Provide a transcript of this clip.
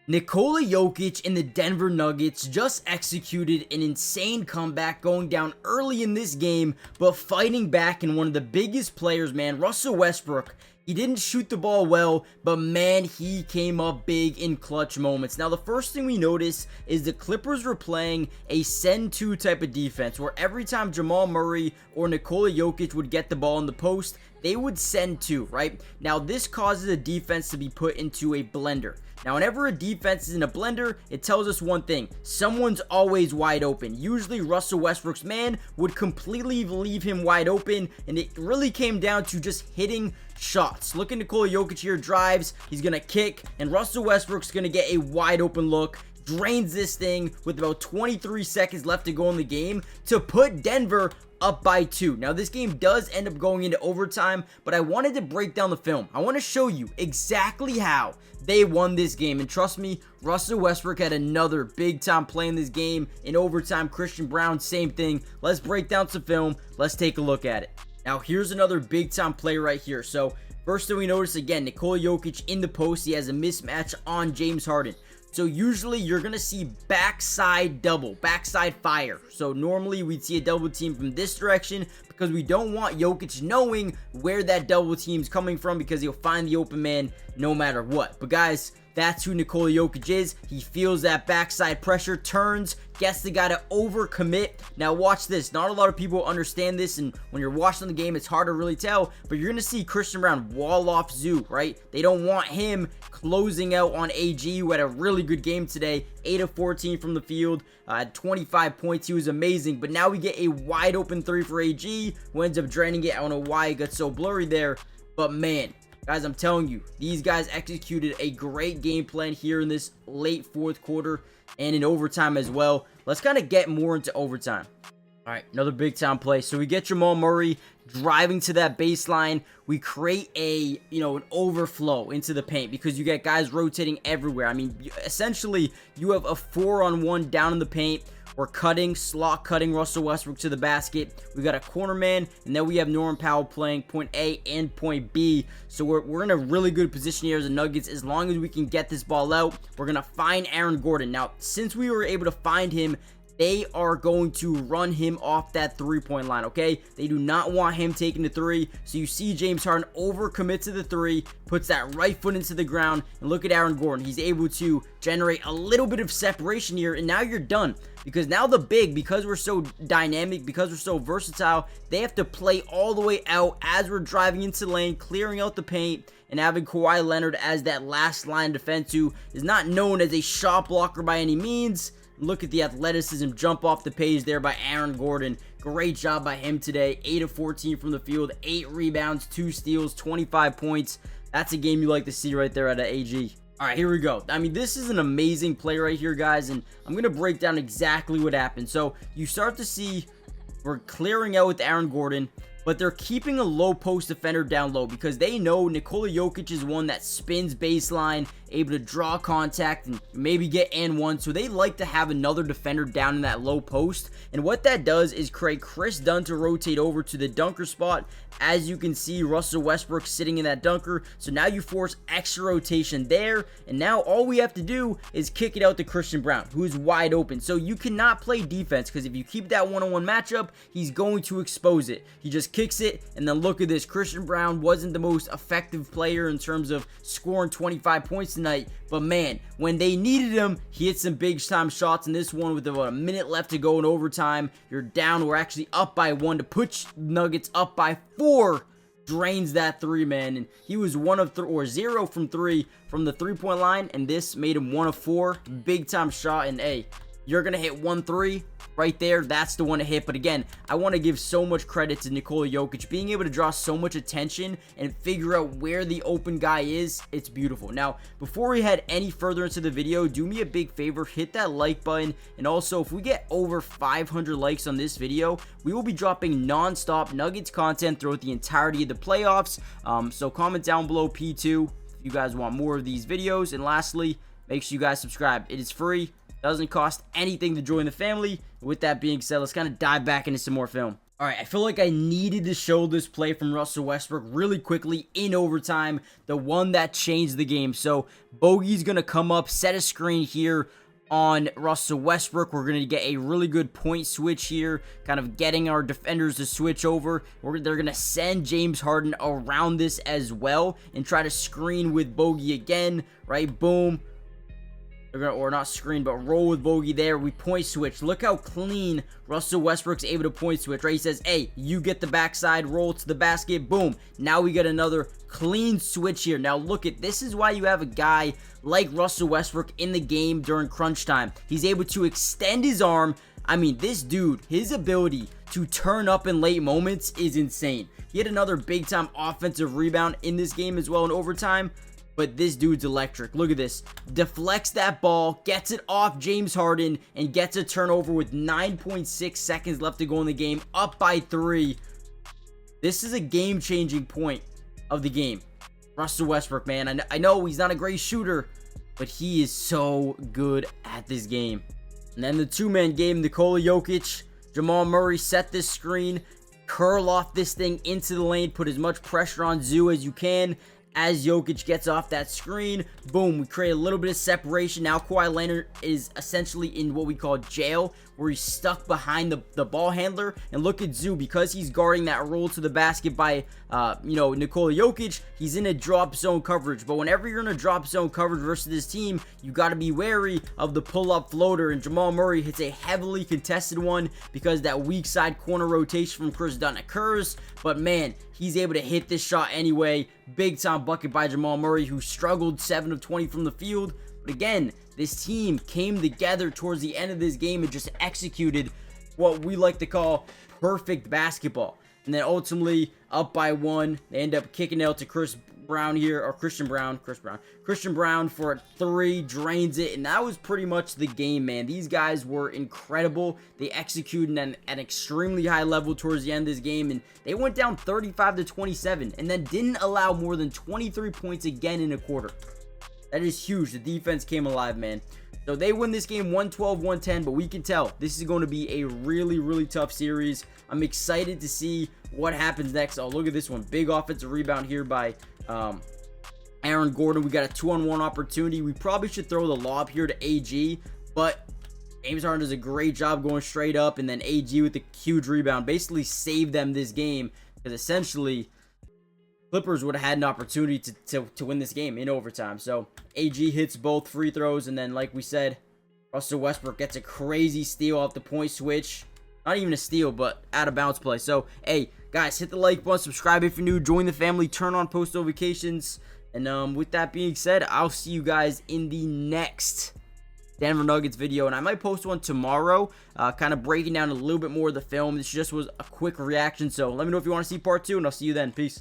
Nikola Jokic and the Denver Nuggets just executed an insane comeback, going down early in this game, but fighting back. In one of the biggest players, man, Russell Westbrook. He didn't shoot the ball well, but man, he came up big in clutch moments. Now, the first thing we notice is the Clippers were playing a send to type of defense, where every time Jamal Murray or Nikola Jokic would get the ball in the post, they would send to, right? Now, this causes a defense to be put into a blender. Now, whenever a defense is in a blender, it tells us one thing: someone's always wide open. Usually, Russell Westbrook's man would completely leave him wide open, and it really came down to just hitting shots. Look at Nikola Jokic here, drives, he's gonna kick, and Russell Westbrook's gonna get a wide open look, drains this thing with about 23 seconds left to go in the game to put Denver up by 2. Now, this game does end up going into overtime, but I wanted to break down the film. I want to show you exactly how they won this game, and trust me, Russell Westbrook had another big time play in this game. In overtime, Christian Brown, same thing. Let's break down some film. Let's take a look at it. Now, here's another big time play right here. So, first thing we notice, again, Nikola Jokic in the post. He has a mismatch on James Harden. So usually you're going to see backside double, backside fire. So normally we'd see a double team from this direction, because we don't want Jokic knowing where that double team's coming from, because he'll find the open man no matter what. But guys, that's who Nikola Jokic is. He feels that backside pressure, turns, gets the guy to overcommit. Now watch this. Not a lot of people understand this, and when you're watching the game, it's hard to really tell, but you're going to see Christian Brown wall off Zoo, right? They don't want him closing out on AG, who had a really good game today. 8 of 14 from the field, 25 points. He was amazing, but now we get a wide open 3 for AG, who ends up draining it. I don't know why it got so blurry there, but man, guys, I'm telling you, these guys executed a great game plan here in this late fourth quarter and in overtime as well. Let's kind of get more into overtime. All right, another big time play. So we get Jamal Murray driving to that baseline. We create an overflow into the paint, because you get guys rotating everywhere. I mean, essentially, you have a 4-on-1 down in the paint. We're cutting, slot cutting Russell Westbrook to the basket. We got a corner man, and then we have Norman Powell playing point A and point B. So we're in a really good position here as the Nuggets. As long as we can get this ball out, we're going to find Aaron Gordon. Now, since we were able to find him, they are going to run him off that three-point line, okay? They do not want him taking the 3. So you see James Harden overcommit to the 3, puts that right foot into the ground, and look at Aaron Gordon. He's able to generate a little bit of separation here, and now you're done. Because now the big, because we're so dynamic, because we're so versatile, they have to play all the way out as we're driving into the lane, clearing out the paint, and having Kawhi Leonard as that last line defense, who is not known as a shot blocker by any means. Look at the athleticism jump off the page there by Aaron Gordon. Great job by him today. 8 of 14 from the field, 8 rebounds, 2 steals, 25 points. That's a game you like to see right there out of AG. All right, here we go. I mean, this is an amazing play right here, guys, and I'm going to break down exactly what happened. So you start to see we're clearing out with Aaron Gordon, but they're keeping a low post defender down low, because they know Nikola Jokic is one that spins baseline, able to draw contact and maybe get and one. So they like to have another defender down in that low post. And what that does is create Chris Dunn to rotate over to the dunker spot. As you can see, Russell Westbrook sitting in that dunker. So now you force extra rotation there. And now all we have to do is kick it out to Christian Brown, who's wide open. So you cannot play defense, because if you keep that one-on-one matchup, he's going to expose it. He just kicks it, and then look at this. Christian Brown wasn't the most effective player in terms of scoring 25 points tonight, but man, when they needed him, he hit some big time shots. In this one, with about a minute left to go in overtime, you're down. We're actually up by 1 to put Nuggets up by 4. Drains that 3, man, and he was 1 of 3 or 0 from 3 from the 3-point line, and this made him 1 of 4. Big time shot, and hey, you're gonna hit 1-3 right there. That's the one to hit. But again, I want to give so much credit to Nikola Jokic being able to draw so much attention and figure out where the open guy is. It's beautiful. Now, before we head any further into the video, do me a big favor, hit that like button, and also if we get over 500 likes on this video, we will be dropping non-stop Nuggets content throughout the entirety of the playoffs. So comment down below P2 if you guys want more of these videos. And lastly, make sure you guys subscribe. It is free. Doesn't cost anything to join the family. With that being said, let's kind of dive back into some more film. All right, I feel like I needed to show this play from Russell Westbrook really quickly in overtime, the one that changed the game. So Bogey's going to come up, set a screen here on Russell Westbrook. We're going to get a really good point switch here, kind of getting our defenders to switch over. They're going to send James Harden around this as well and try to screen with Bogey again, right? Boom. Or not screen, but roll with Bogey there. We point switch. Look how clean Russell Westbrook's able to point switch, right? He says, hey, you get the backside, roll to the basket, boom. Now we get another clean switch here. Now look at, this is why you have a guy like Russell Westbrook in the game during crunch time. He's able to extend his arm. I mean, this dude, his ability to turn up in late moments is insane. He had another big time offensive rebound in this game as well in overtime. But this dude's electric. Look at this. Deflects that ball, gets it off James Harden, and gets a turnover with 9.6 seconds left to go in the game, up by 3. This is a game-changing point of the game. Russell Westbrook, man. I know he's not a great shooter, but he is so good at this game. And then the two-man game, Nikola Jokic, Jamal Murray set this screen, curl off this thing into the lane, put as much pressure on Zoo as you can. As Jokic gets off that screen, boom, we create a little bit of separation. Now Kawhi Leonard is essentially in what we call jail, where he's stuck behind the ball handler. And look at Zoo, because he's guarding that roll to the basket by, Nikola Jokic, he's in a drop zone coverage. But whenever you're in a drop zone coverage versus this team, you got to be wary of the pull-up floater. And Jamal Murray hits a heavily contested one because that weak side corner rotation from Chris Dunn occurs. But man, he's able to hit this shot anyway. Big time bucket by Jamal Murray, who struggled 7 of 20 from the field. But again, this team came together towards the end of this game and just executed what we like to call perfect basketball. And then ultimately, up by 1, they end up kicking out to Christian Brown for a 3, drains it, and that was pretty much the game, man. These guys were incredible. They executed at an extremely high level towards the end of this game, and they went down 35-27, and then didn't allow more than 23 points again in a quarter. That is huge. The defense came alive, man. So they win this game 112-110, but we can tell this is going to be a really, really tough series. I'm excited to see what happens next. Oh, look at this one. Big offensive rebound here by Aaron Gordon. We got a 2-on-1 opportunity. We probably should throw the lob here to AG, but James Harden does a great job going straight up, and then AG with a huge rebound basically saved them this game, because essentially Clippers would have had an opportunity to win this game in overtime. So AG hits both free throws, and then like we said, Russell Westbrook gets a crazy steal off the point switch. Not even a steal, but out of bounds play. So hey guys, hit the like button, subscribe if you're new, join the family, turn on post notifications. And with that being said, I'll see you guys in the next Denver Nuggets video, and I might post one tomorrow, kind of breaking down a little bit more of the film. This just was a quick reaction, so let me know if you want to see part 2, and I'll see you then. Peace.